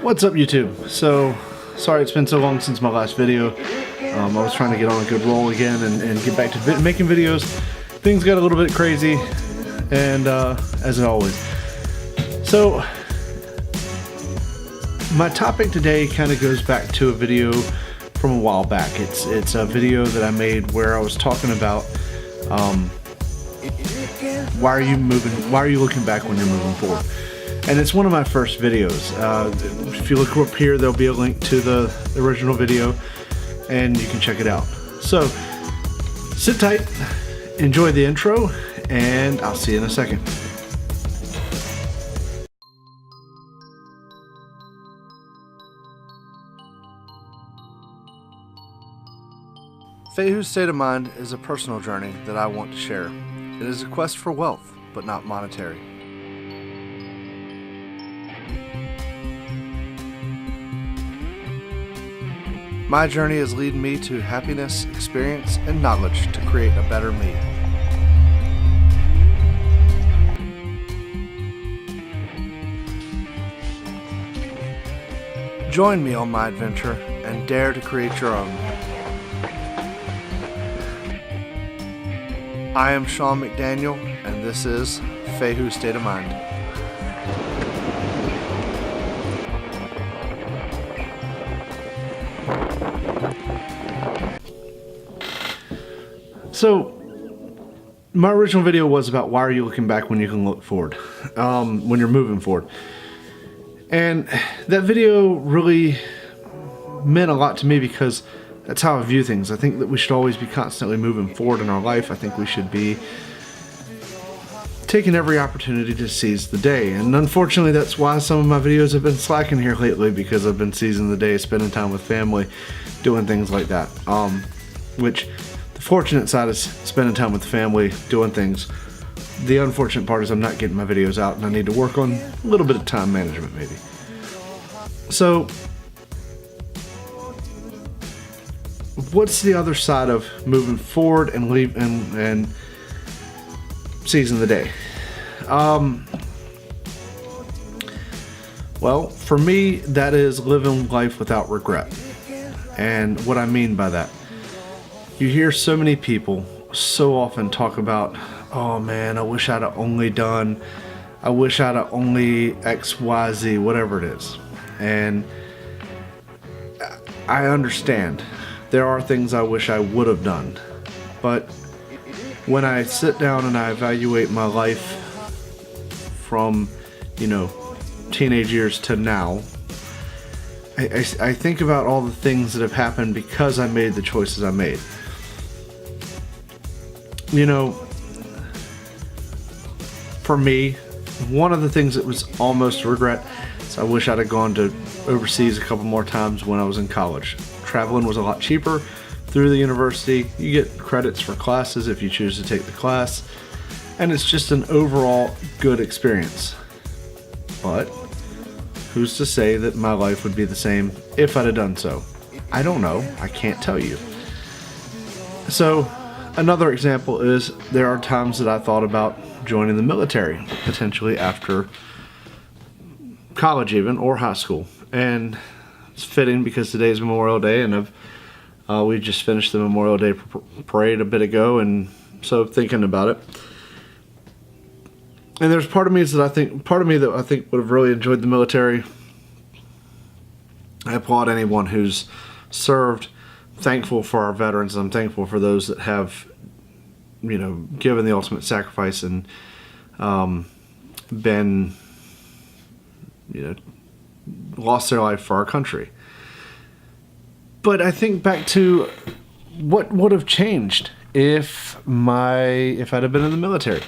What's up, YouTube? So, sorry it's been so long since my last video. I was trying to get on a good roll again and get back to making videos. Things got a little bit crazy, and as always. So, my topic today kind of goes back to a video from a while back. It's a video that I made where I was talking about why are you looking back when you're moving forward? And it's one of my first videos. If you look up here, there'll be a link to the original video and you can check it out. So sit tight, enjoy the intro, and I'll see you in a second. Fehu's state of mind is a personal journey that I want to share. It is a quest for wealth, but not monetary. My journey is leading me to happiness, experience, and knowledge to create a better me. Join me on my adventure and dare to create your own. I am Sean McDaniel, and this is Fehu's State of Mind. So, my original video was about why are you looking back when you can look forward, when you're moving forward. And that video really meant a lot to me because that's how I view things. I think that we should always be constantly moving forward in our life. I think we should be taking every opportunity to seize the day. And unfortunately, that's why some of my videos have been slacking here lately, because I've been seizing the day, spending time with family, doing things like that. Which, the fortunate side is spending time with the family, doing things. The unfortunate part is I'm not getting my videos out, and I need to work on a little bit of time management, maybe. So, what's the other side of moving forward and and seizing the day? Well, for me, that is living life without regret. And what I mean by that, you hear so many people so often talk about, oh man, I wish I'd have only done, I wish I'd have only X, Y, Z, whatever it is. And I understand. There are things I wish I would have done. But when I sit down and I evaluate my life from, teenage years to now, I think about all the things that have happened because I made the choices I made. For me, one of the things that was almost a regret is I wish I'd have gone to overseas a couple more times when I was in college. Traveling was a lot cheaper through the university. You get credits for classes if you choose to take the class, and it's just an overall good experience. But who's to say that my life would be the same if I'd have done so? I don't know. I can't tell you. So, another example is there are times that I thought about joining the military, potentially after college even, or high school. And it's fitting because today's Memorial Day, and we just finished the Memorial Day parade a bit ago, and so thinking about it. And there's part of me that I think would have really enjoyed the military. I applaud anyone who's served. I'm thankful for our veterans. I'm thankful for those that have, given the ultimate sacrifice and been, lost their life for our country. But I think back to what would have changed if I'd have been in the military.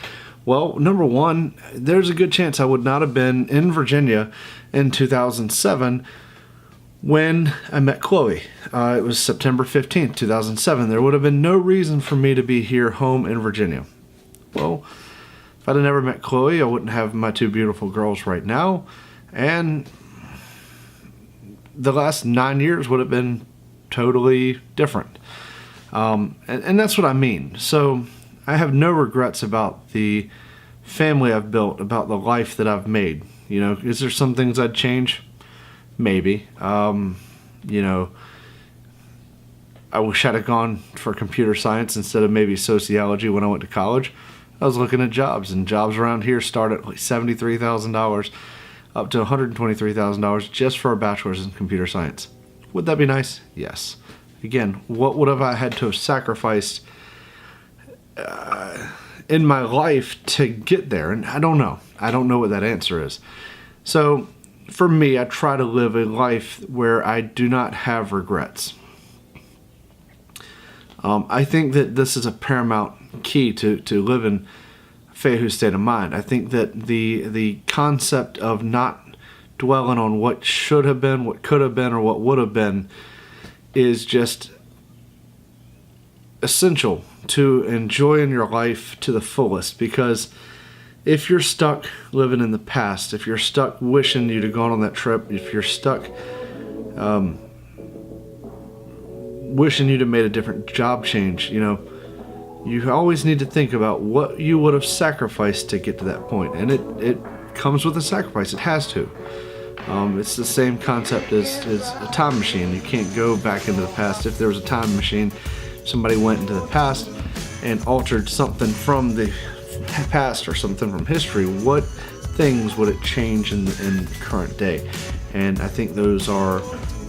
Well, number one, there's a good chance I would not have been in Virginia in 2007 when I met Chloe. It was September 15th, 2007. There would have been no reason for me to be here home in Virginia. Well, if I'd have never met Chloe, I wouldn't have my two beautiful girls right now, and the last 9 years would have been totally different. And that's what I mean. So I have no regrets about the family I've built, about the life that I've made. Is there some things I'd change? maybe. You know, I wish I'd have gone for computer science instead of maybe sociology when I went to college. I was looking at jobs, and jobs around here start at like $73,000 up to $123,000 just for a bachelor's in computer science. Would that be nice? Yes. Again, what would have I had to have sacrificed in my life to get there? And I don't know. I don't know what that answer is. So for me, I try to live a life where I do not have regrets. I think that this is a paramount key to living Fehu state of mind. I think that the concept of not dwelling on what should have been, what could have been, or what would have been is just essential to enjoying your life to the fullest. Because if you're stuck living in the past, if you're stuck wishing you'd have gone on that trip, if you're stuck wishing you'd have made a different job change, you know, you always need to think about what you would have sacrificed to get to that point. And it comes with a sacrifice. It has to. It's the same concept as a time machine. You can't go back into the past. If there was a time machine, somebody went into the past and altered something from the past or something from history, what things would it change in current day? And I think those are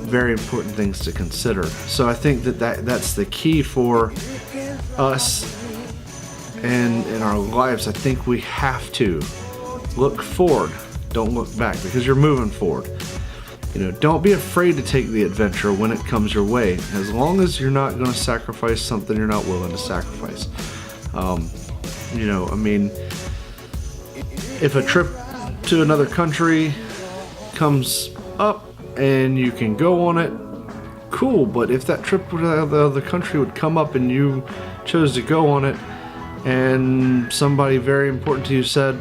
very important things to consider. So I think that's the key for us and in our lives. I think we have to look forward, don't look back, because you're moving forward. You know, don't be afraid to take the adventure when it comes your way, as long as you're not going to sacrifice something you're not willing to sacrifice. You know, I mean, if a trip to another country comes up and you can go on it, cool. But if that trip to the other country would come up and you chose to go on it, and somebody very important to you said,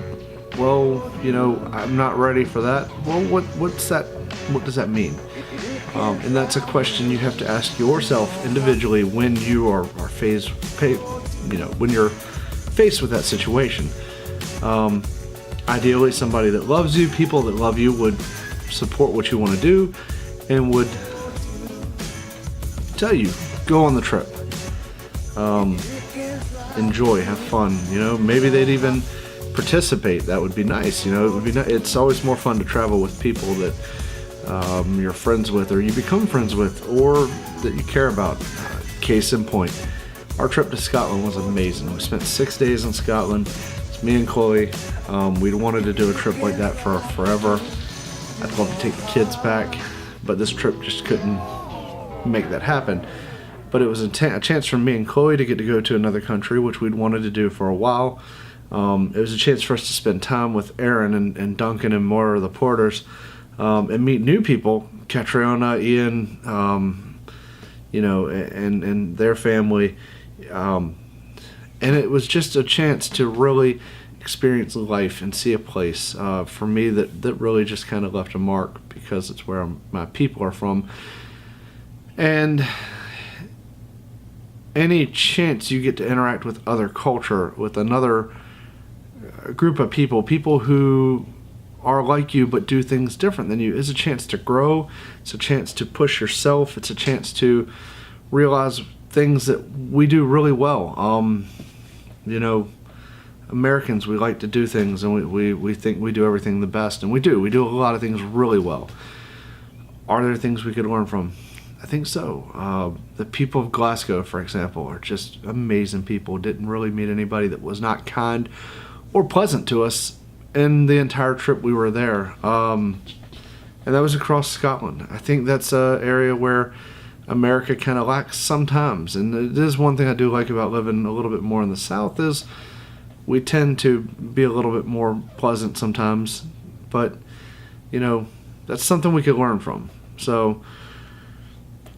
well, you know, I'm not ready for that. Well, what's that? What does that mean? And that's a question you have to ask yourself individually when you are faced, you know, when you're faced with that situation. Ideally, somebody that loves you, people that love you, would support what you want to do and would tell you, go on the trip. Enjoy, have fun. You know, maybe they'd even participate. That would be nice. You know, it would be. It's always more fun to travel with people that you're friends with, or you become friends with, or that you care about. Case in point, our trip to Scotland was amazing. We spent 6 days in Scotland. It's me and Chloe. We'd wanted to do a trip like that for forever. I'd love to take the kids back, but this trip just couldn't make that happen. But it was a chance for me and Chloe to get to go to another country, which we'd wanted to do for a while. It was a chance for us to spend time with Aaron and Duncan and more of the Porters, and meet new people, Catriona, Ian, you know, and their family. And it was just a chance to really experience life and see a place for me that really just kind of left a mark, because it's where my people are from. And any chance you get to interact with other culture, with another group of people who are like you but do things different than you, is a chance to grow. It's a chance to push yourself. It's a chance to realize things that we do really well. You know, Americans, we like to do things, and we think we do everything the best, and we do a lot of things really well. Are there things we could learn from? I think so. The people of Glasgow, for example, are just amazing people. Didn't really meet anybody that was not kind or pleasant to us in the entire trip we were there. And that was across Scotland. I think that's an area where America kind of lacks sometimes. And it is one thing I do like about living a little bit more in the South, is we tend to be a little bit more pleasant sometimes. But, you know, that's something we could learn from. So,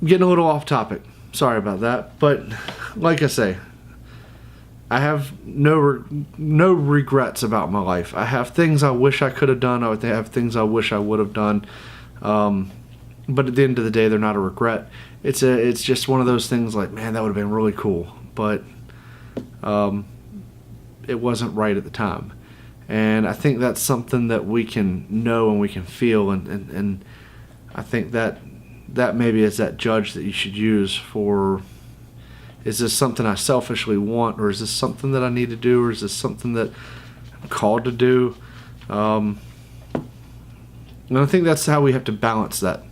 getting a little off topic. Sorry about that. But like I say, I have no regrets about my life. I have things I wish I could have done. I have things I wish I would have done. But at the end of the day, they're not a regret. It's just one of those things like, man, that would have been really cool. But it wasn't right at the time. And I think that's something that we can know and we can feel. And I think that maybe is that judge that you should use for, is this something I selfishly want, or is this something that I need to do, or is this something that I'm called to do? And I think that's how we have to balance that.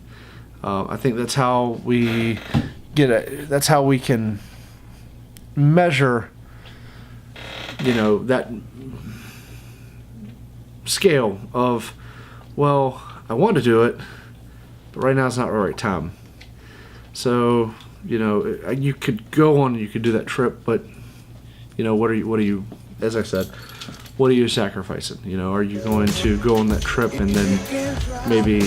I think that's how we that's how we can measure, that scale of, well, I want to do it, but right now it's not the right time. So, you could go on, you could do that trip, but, what are you, as I said, what are you sacrificing? Are you going to go on that trip and then maybe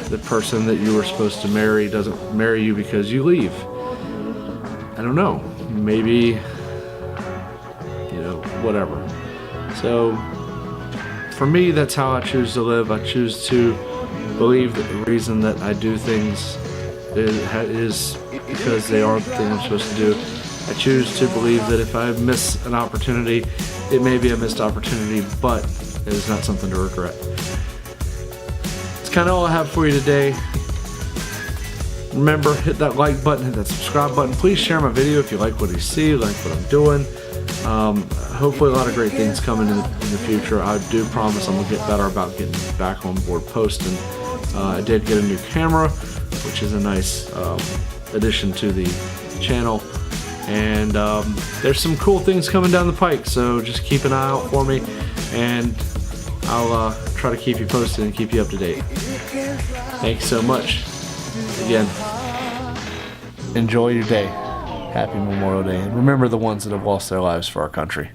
the person that you were supposed to marry doesn't marry you because you leave? I don't know. Maybe, whatever. So, for me, that's how I choose to live. I choose to believe that the reason that I do things is because they are the thing I'm supposed to do. I choose to believe that if I miss an opportunity, it may be a missed opportunity, but it is not something to regret. It's kind of all I have for you today. Remember, hit that like button, hit that subscribe button. Please share my video if you like what you see, like what I'm doing. Hopefully a lot of great things coming in the future. I do promise I'm going to get better about getting back on board posting. I did get a new camera, which is a nice addition to the channel. And there's some cool things coming down the pike, so just keep an eye out for me, and I'll try to keep you posted and keep you up to date. Thanks so much. Again, enjoy your day. Happy Memorial Day. And remember the ones that have lost their lives for our country.